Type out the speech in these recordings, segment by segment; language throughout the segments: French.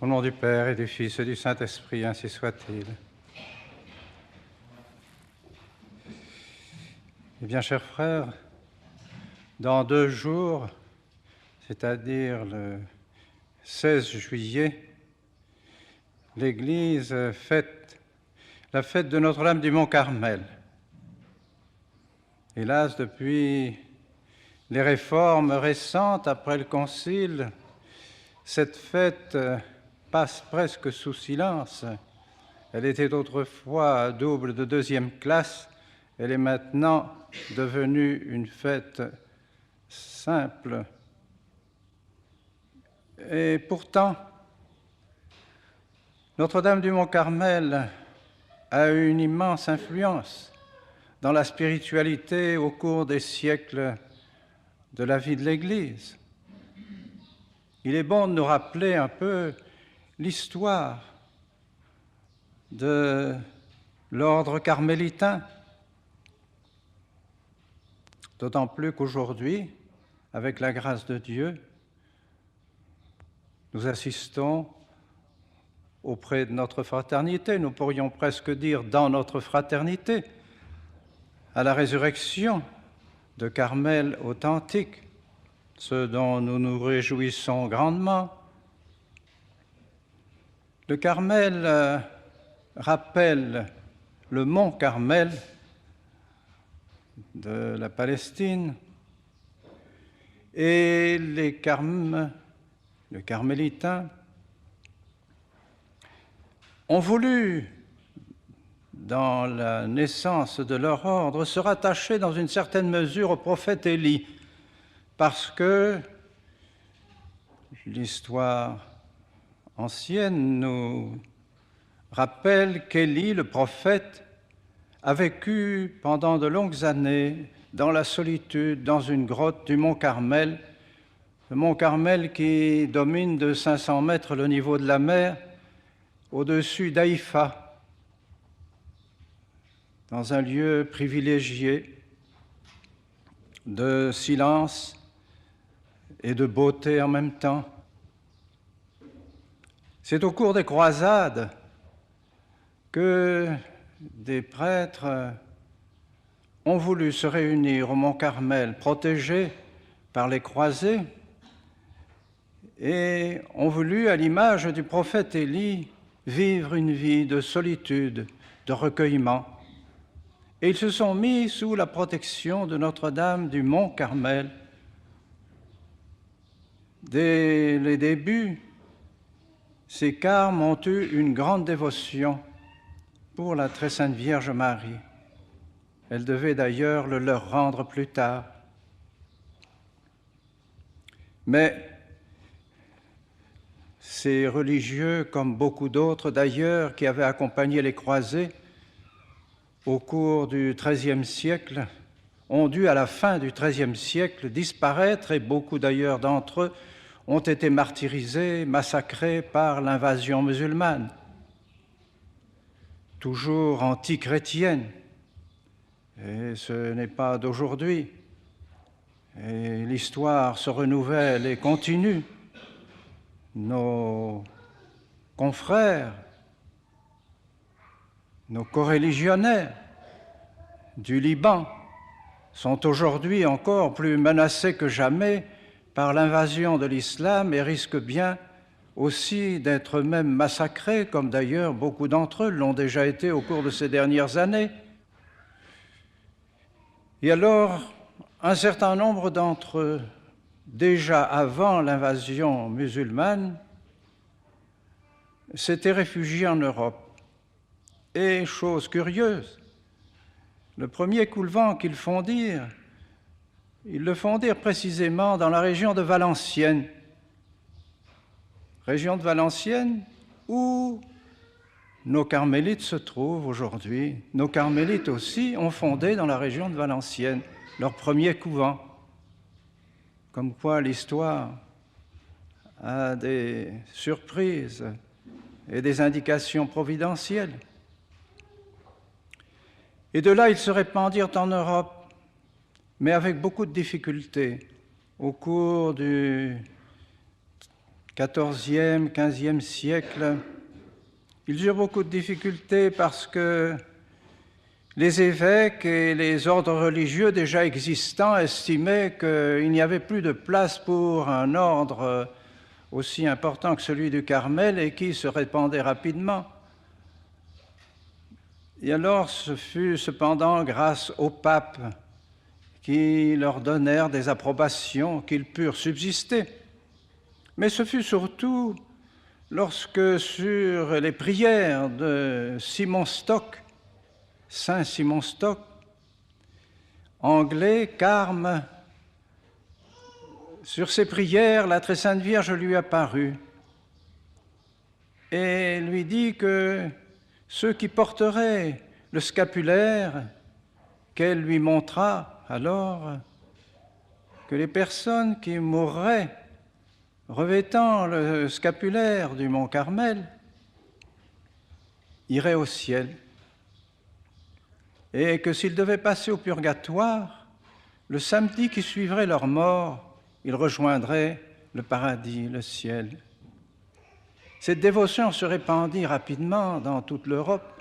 Au nom du Père et du Fils et du Saint-Esprit, ainsi soit-il. Eh bien, chers frères, dans 2 jours, c'est-à-dire le 16 juillet, l'Église fête la fête de Notre-Dame du Mont-Carmel. Hélas, depuis les réformes récentes après le Concile, cette fête passe presque sous silence. Elle était autrefois double de 2e classe. Elle est maintenant devenue une fête simple. Et pourtant, Notre-Dame du Mont-Carmel a eu une immense influence dans la spiritualité au cours des siècles de la vie de l'Église. Il est bon de nous rappeler un peu l'histoire de l'ordre carmélitain, d'autant plus qu'aujourd'hui, avec la grâce de Dieu, nous assistons auprès de notre fraternité, nous pourrions presque dire dans notre fraternité, à la résurrection de Carmel authentique, ce dont nous nous réjouissons grandement. Le Carmel rappelle le mont Carmel de la Palestine et le carmélitains ont voulu, dans la naissance de leur ordre, se rattacher dans une certaine mesure au prophète Élie, parce que l'histoire ancienne nous rappelle qu'Élie, le prophète, a vécu pendant de longues années dans la solitude, dans une grotte du mont Carmel, le mont Carmel qui domine de 500 mètres le niveau de la mer, au-dessus d'Haïfa, dans un lieu privilégié de silence et de beauté en même temps. C'est au cours des croisades que des prêtres ont voulu se réunir au mont Carmel, protégés par les croisés, et ont voulu, à l'image du prophète Élie, vivre une vie de solitude, de recueillement. Et ils se sont mis sous la protection de Notre-Dame du Mont Carmel. Dès les débuts, ces carmes ont eu une grande dévotion pour la très sainte Vierge Marie. Elle devait d'ailleurs le leur rendre plus tard. Mais ces religieux, comme beaucoup d'autres d'ailleurs, qui avaient accompagné les croisés au cours du XIIIe siècle, ont dû, à la fin du XIIIe siècle, disparaître, et beaucoup d'ailleurs d'entre eux ont été martyrisés, massacrés par l'invasion musulmane, toujours anti-chrétienne. Et ce n'est pas d'aujourd'hui. Et l'histoire se renouvelle et continue. Nos confrères, nos coreligionnaires du Liban sont aujourd'hui encore plus menacés que jamais par l'invasion de l'islam et risquent bien aussi d'être même massacrés, comme d'ailleurs beaucoup d'entre eux l'ont déjà été au cours de ces dernières années. Et alors, un certain nombre d'entre eux, déjà avant l'invasion musulmane, s'étaient réfugiés en Europe. Et chose curieuse, le premier coup de vent qu'ils font dire, ils le font dire précisément dans la région de Valenciennes. Région de Valenciennes où nos carmélites se trouvent aujourd'hui. Nos carmélites aussi ont fondé dans la région de Valenciennes leur premier couvent. Comme quoi l'histoire a des surprises et des indications providentielles. Et de là, ils se répandirent en Europe, mais avec beaucoup de difficultés, au cours du XIVe, XVe siècle, ils eurent beaucoup de difficultés parce que les évêques et les ordres religieux déjà existants estimaient qu'il n'y avait plus de place pour un ordre aussi important que celui du Carmel et qui se répandait rapidement. Et alors ce fut cependant grâce au pape qui leur donnèrent des approbations qu'ils purent subsister. Mais ce fut surtout lorsque sur les prières de Simon Stock, Saint Simon Stock, anglais, carme, sur ses prières, la Très Sainte Vierge lui apparut et lui dit que ceux qui porteraient le scapulaire qu'elle lui montra alors, que les personnes qui mourraient revêtant le scapulaire du mont Carmel iraient au ciel et que s'ils devaient passer au purgatoire, le samedi qui suivrait leur mort, ils rejoindraient le paradis, le ciel. Cette dévotion se répandit rapidement dans toute l'Europe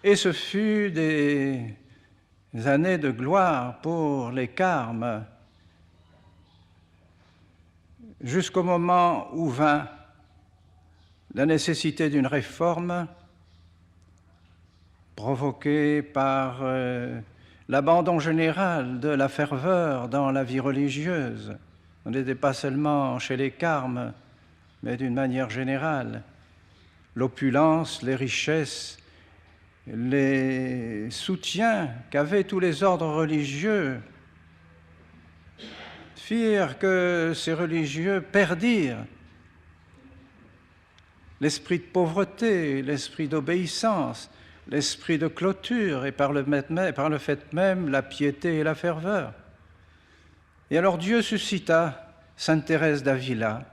et ce fut des années de gloire pour les carmes jusqu'au moment où vint la nécessité d'une réforme provoquée par l'abandon général de la ferveur dans la vie religieuse. On n'était pas seulement chez les carmes, mais d'une manière générale. L'opulence, les richesses, les soutiens qu'avaient tous les ordres religieux firent que ces religieux perdirent l'esprit de pauvreté, l'esprit d'obéissance, l'esprit de clôture et par le fait même la piété et la ferveur. Et alors Dieu suscita Sainte Thérèse d'Avila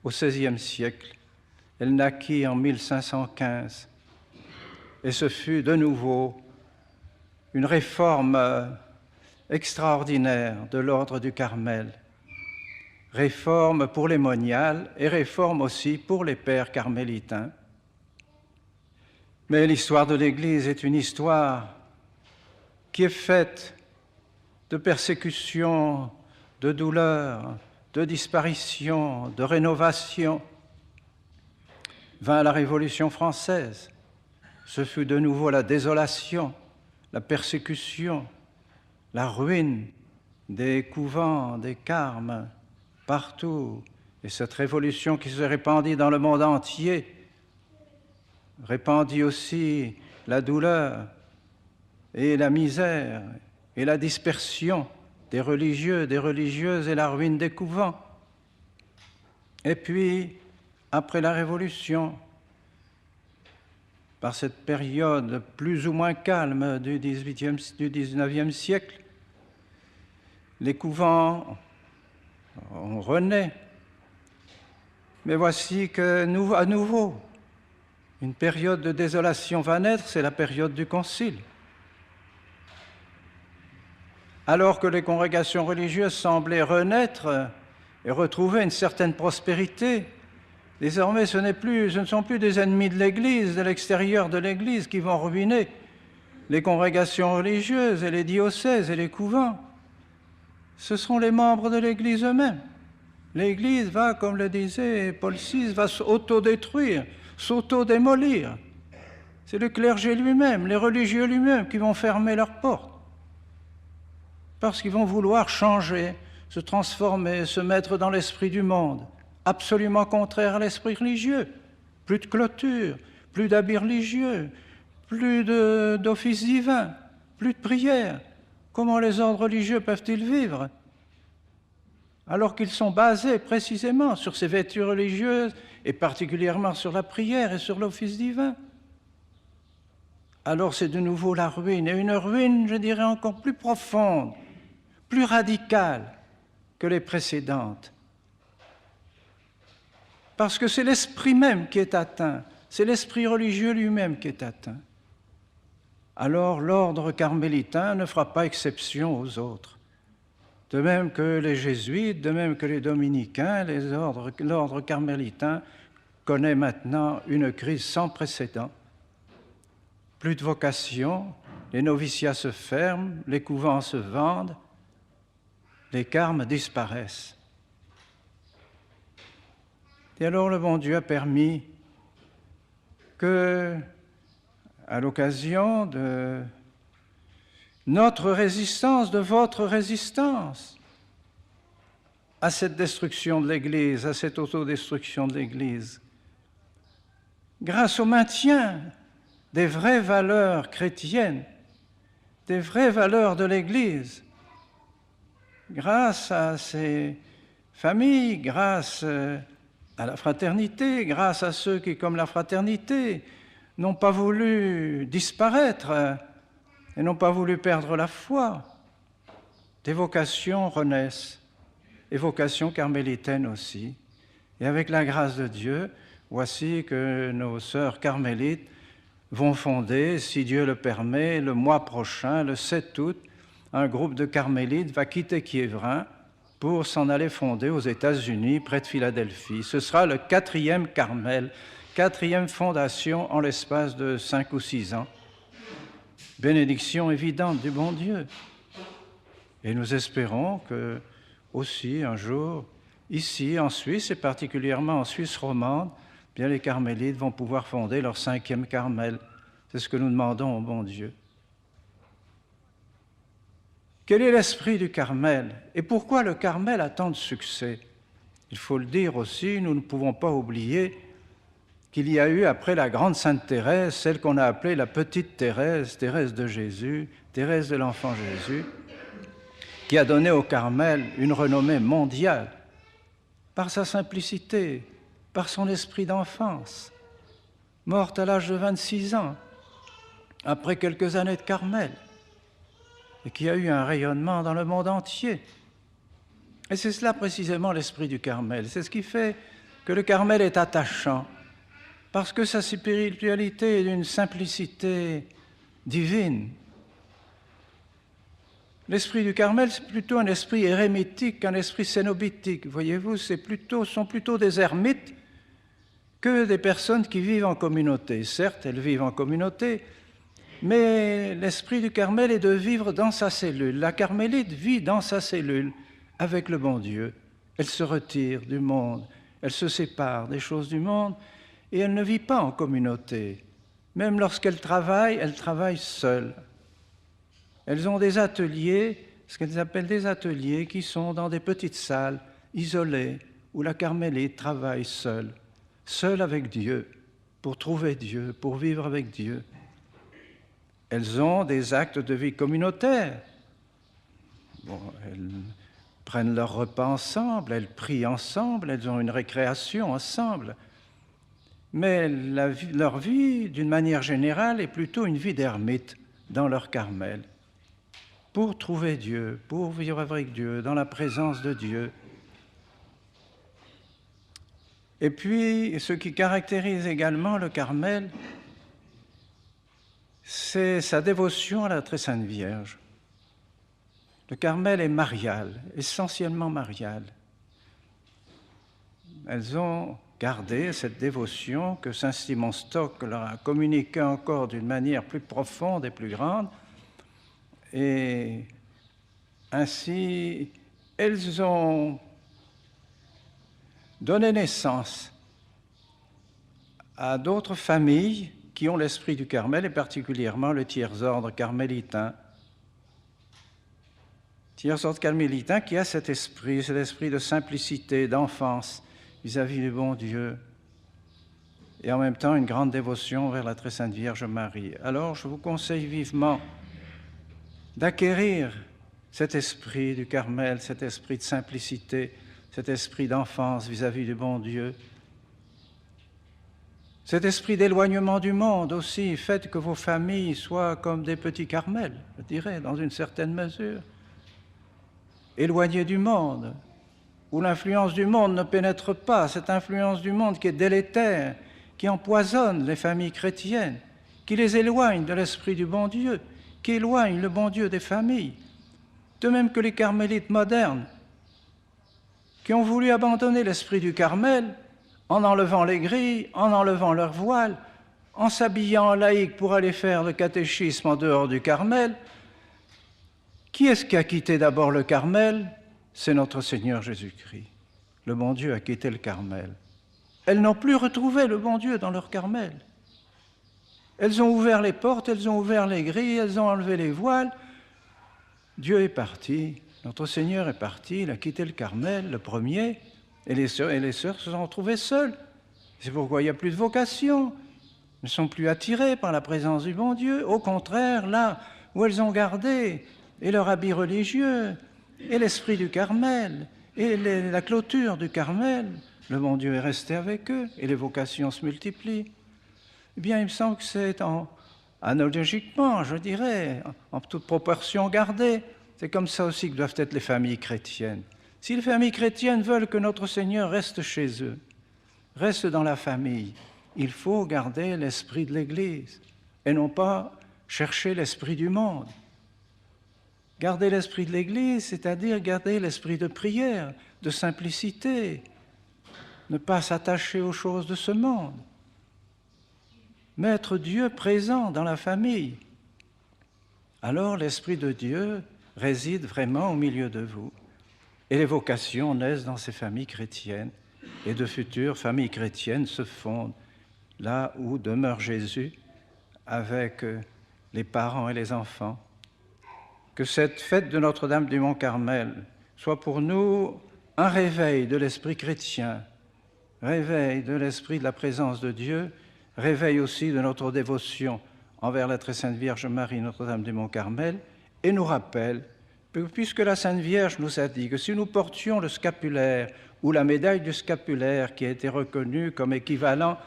au XVIe siècle. Elle naquit en 1515 et ce fut de nouveau une réforme extraordinaire de l'ordre du Carmel. Réforme pour les moniales et réforme aussi pour les pères carmélitains. Mais l'histoire de l'Église est une histoire qui est faite de persécutions, de douleurs, de disparitions, de rénovations. Vint la Révolution française. Ce fut de nouveau la désolation, la persécution, la ruine des couvents, des carmes, partout. Et cette révolution qui se répandit dans le monde entier répandit aussi la douleur et la misère et la dispersion des religieux, des religieuses et la ruine des couvents. Et puis, après la Révolution, par cette période plus ou moins calme du XIXe siècle, les couvents renaissent. Mais voici que à nouveau, une période de désolation va naître, c'est la période du Concile. Alors que les congrégations religieuses semblaient renaître et retrouver une certaine prospérité, désormais ce ne sont plus des ennemis de l'Église, de l'extérieur de l'Église qui vont ruiner les congrégations religieuses et les diocèses et les couvents. Ce sont les membres de l'Église eux-mêmes. L'Église va, comme le disait Paul VI, va s'autodétruire, s'autodémolir. C'est le clergé lui-même, les religieux lui-même qui vont fermer leurs portes. Parce qu'ils vont vouloir changer, se transformer, se mettre dans l'esprit du monde, absolument contraire à l'esprit religieux. Plus de clôture, plus d'habits religieux, plus d'office divin, plus de prière. Comment les ordres religieux peuvent-ils vivre alors qu'ils sont basés précisément sur ces vertus religieuses et particulièrement sur la prière et sur l'office divin? Alors c'est de nouveau la ruine, et une ruine, je dirais, encore plus profonde, plus radicale que les précédentes. Parce que c'est l'esprit même qui est atteint, c'est l'esprit religieux lui-même qui est atteint. Alors l'ordre carmélitain ne fera pas exception aux autres. de même que les jésuites, de même que les dominicains, l'ordre carmélitain connaît maintenant une crise sans précédent. Plus de vocation, les noviciats se ferment, les couvents se vendent, les carmes disparaissent. Et alors le bon Dieu a permis que, à l'occasion de notre résistance, de votre résistance à cette destruction de l'Église, à cette autodestruction de l'Église, grâce au maintien des vraies valeurs chrétiennes, des vraies valeurs de l'Église, grâce à ces familles, grâce à la fraternité, grâce à ceux qui, comme la fraternité, n'ont pas voulu disparaître et n'ont pas voulu perdre la foi, des vocations renaissent, et vocations carmélitaines aussi. Et avec la grâce de Dieu, voici que nos sœurs carmélites vont fonder, si Dieu le permet, le mois prochain, le 7 août, un groupe de carmélites va quitter Quiévrain pour s'en aller fonder aux États-Unis, près de Philadelphie. Ce sera le 4e Carmel, 4e fondation en l'espace de 5 ou 6 ans. Bénédiction évidente du bon Dieu. Et nous espérons que, aussi, un jour, ici, en Suisse, et particulièrement en Suisse romande, bien les carmélites vont pouvoir fonder leur 5e Carmel. C'est ce que nous demandons au bon Dieu. Quel est l'esprit du Carmel? Et pourquoi le Carmel a tant de succès? Il faut le dire aussi, nous ne pouvons pas oublier qu'il y a eu, après la grande Sainte Thérèse, celle qu'on a appelée la petite Thérèse, Thérèse de Jésus, Thérèse de l'Enfant Jésus, qui a donné au Carmel une renommée mondiale par sa simplicité, par son esprit d'enfance, morte à l'âge de 26 ans, après quelques années de Carmel, et qui a eu un rayonnement dans le monde entier. Et c'est cela précisément l'esprit du Carmel. C'est ce qui fait que le Carmel est attachant, parce que sa spiritualité est d'une simplicité divine. L'esprit du Carmel, c'est plutôt un esprit érémitique qu'un esprit cénobitique. Voyez-vous, sont plutôt des ermites que des personnes qui vivent en communauté. Certes, elles vivent en communauté, mais l'esprit du Carmel est de vivre dans sa cellule. La carmélite vit dans sa cellule avec le bon Dieu. Elle se retire du monde, elle se sépare des choses du monde et elle ne vit pas en communauté. Même lorsqu'elle travaille seule. Elles ont des ateliers, ce qu'elles appellent des ateliers, qui sont dans des petites salles isolées où la carmélite travaille seule avec Dieu, pour trouver Dieu, pour vivre avec Dieu. Elles ont des actes de vie communautaire. Elles prennent leur repas ensemble, elles prient ensemble, elles ont une récréation ensemble. Mais leur vie, d'une manière générale, est plutôt une vie d'ermite dans leur Carmel, pour trouver Dieu, pour vivre avec Dieu, dans la présence de Dieu. Et puis, ce qui caractérise également le Carmel, c'est sa dévotion à la Très Sainte Vierge. Le Carmel est marial, essentiellement marial. Elles ont gardé cette dévotion que saint Simon Stock leur a communiquée encore d'une manière plus profonde et plus grande. Et ainsi, elles ont donné naissance à d'autres familles qui ont l'esprit du Carmel, et particulièrement le tiers-ordre carmélitain. Tiers-ordre carmélitain qui a cet esprit de simplicité, d'enfance vis-à-vis du bon Dieu, et en même temps une grande dévotion vers la Très Sainte Vierge Marie. Alors, je vous conseille vivement d'acquérir cet esprit du Carmel, cet esprit de simplicité, cet esprit d'enfance vis-à-vis du bon Dieu. Cet esprit d'éloignement du monde aussi, faites que vos familles soient comme des petits Carmels, je dirais, dans une certaine mesure. Éloignés du monde, où l'influence du monde ne pénètre pas, cette influence du monde qui est délétère, qui empoisonne les familles chrétiennes, qui les éloigne de l'esprit du bon Dieu, qui éloigne le bon Dieu des familles. de même que les carmélites modernes, qui ont voulu abandonner l'esprit du Carmel en enlevant les grilles, en enlevant leur voile, en s'habillant en laïque pour aller faire le catéchisme en dehors du Carmel. Qui est-ce qui a quitté d'abord le Carmel? C'est notre Seigneur Jésus-Christ. Le bon Dieu a quitté le Carmel. Elles n'ont plus retrouvé le bon Dieu dans leur Carmel. Elles ont ouvert les portes, elles ont ouvert les grilles, elles ont enlevé les voiles. Dieu est parti, notre Seigneur est parti, il a quitté le Carmel, le premier, et les sœurs se sont retrouvées seules. C'est pourquoi il n'y a plus de vocation. Elles ne sont plus attirées par la présence du bon Dieu. Au contraire, là où elles ont gardé et leur habit religieux, et l'esprit du Carmel, et la clôture du Carmel, le bon Dieu est resté avec eux, et les vocations se multiplient. Eh bien, il me semble que c'est analogiquement, je dirais, en toute proportion gardée. C'est comme ça aussi que doivent être les familles chrétiennes. Si les familles chrétiennes veulent que notre Seigneur reste chez eux, reste dans la famille, il faut garder l'esprit de l'Église et non pas chercher l'esprit du monde. Garder l'esprit de l'Église, c'est-à-dire garder l'esprit de prière, de simplicité, ne pas s'attacher aux choses de ce monde. Mettre Dieu présent dans la famille. Alors l'Esprit de Dieu réside vraiment au milieu de vous. Et les vocations naissent dans ces familles chrétiennes. Et de futures familles chrétiennes se fondent là où demeure Jésus avec les parents et les enfants. Que cette fête de Notre-Dame du Mont-Carmel soit pour nous un réveil de l'esprit chrétien, réveil de l'esprit de la présence de Dieu, réveil aussi de notre dévotion envers la très sainte Vierge Marie, Notre-Dame du Mont-Carmel, et nous rappelle que puisque la Sainte Vierge nous a dit que si nous portions le scapulaire ou la médaille du scapulaire qui a été reconnue comme équivalent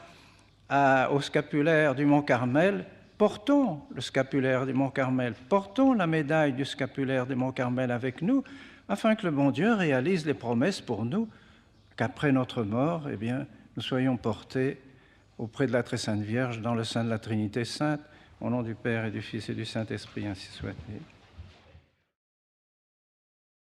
au scapulaire du Mont-Carmel, portons le scapulaire du Mont-Carmel, portons la médaille du scapulaire du Mont-Carmel avec nous, afin que le bon Dieu réalise les promesses pour nous, qu'après notre mort, eh bien, nous soyons portés auprès de la très sainte Vierge dans le sein de la Trinité sainte, au nom du Père et du Fils et du Saint-Esprit, ainsi soit-il.